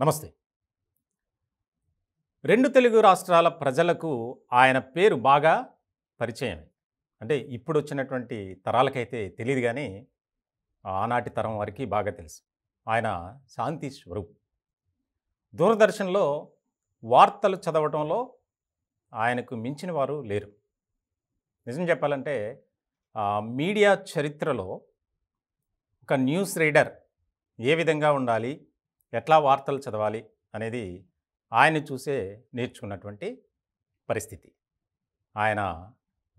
నమస్తే. 2 తెలుగు రాష్ట్రాల ప్రజలకు ఆయన పేరు బాగా పరిచయమే. అంటే ఇప్పుడొచ్చినటువంటి తరాలకైతే తెలీదు గానీ, ఆనాటి తరం వారికి బాగా తెలుసు. ఆయన శాంతి స్వరూప్. దూరదర్శన్‌లో వార్తలు చదవటంలో ఆయనకు మించిన వారు లేరు. నిజం చెప్పాలంటే మీడియా చరిత్రలో ఒక న్యూస్ రీడర్ ఏ విధంగా ఉండాలి? ఎట్లా వార్తలు చదవాలి? అనేది ఆయన్ని చూసే నేర్చుకున్నటువంటి పరిస్థితి. ఆయన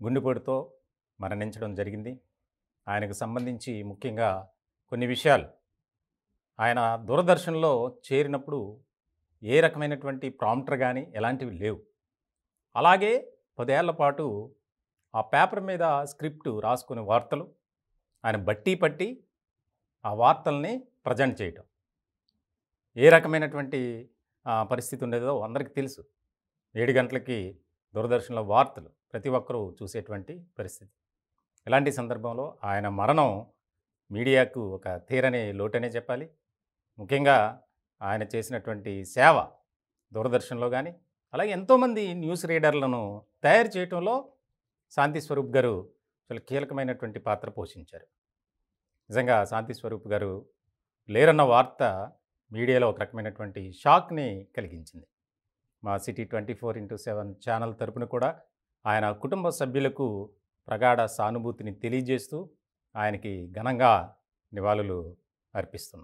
గుండెపోటుతో మరణించడం జరిగింది. ఆయనకు సంబంధించి ముఖ్యంగా కొన్ని విషయాలు ఆయన దూరదర్శన్‌లో చేరినప్పుడు ఏ రకమైనటువంటి ప్రాంప్టర్ గానీ ఎలాంటివి లేవు. అలాగే 10 ఏళ్ల పాటు ఆ పేపర్ మీద స్క్రిప్ట్ రాసుకునే వార్తలు ఆయన బట్టి పట్టి ఆ వార్తల్ని ప్రజెంట్ చేయటం. ఏ రకమైనటువంటి పరిస్థితి ఉండేదో అందరికీ తెలుసు. 7 గంటలకి దూరదర్శన్‌లో వార్తలు ప్రతి ఒక్కరూ చూసేటువంటి పరిస్థితి. ఇలాంటి సందర్భంలో ఆయన మరణం మీడియాకు ఒక తీరని లోటనే చెప్పాలి. ముఖ్యంగా ఆయన చేసినటువంటి సేవ దూరదర్శన్‌లో గానీ, అలాగే ఎంతోమంది న్యూస్ రీడర్లను తయారు చేయటంలో శాంతి స్వరూప్ గారు చాలా కీలకమైనటువంటి పాత్ర పోషించారు. నిజంగా శాంతి స్వరూప్ గారు లేరన్న వార్త మీడియాలో ఒక రకమైనటువంటి షాక్‌ని కలిగించింది. మా సిటీ 24/7 ఛానల్ తరపున కూడా ఆయన కుటుంబ సభ్యులకు ప్రగాఢ సానుభూతిని తెలియజేస్తూ ఆయనకి ఘనంగా నివాళులు అర్పిస్తున్నాం.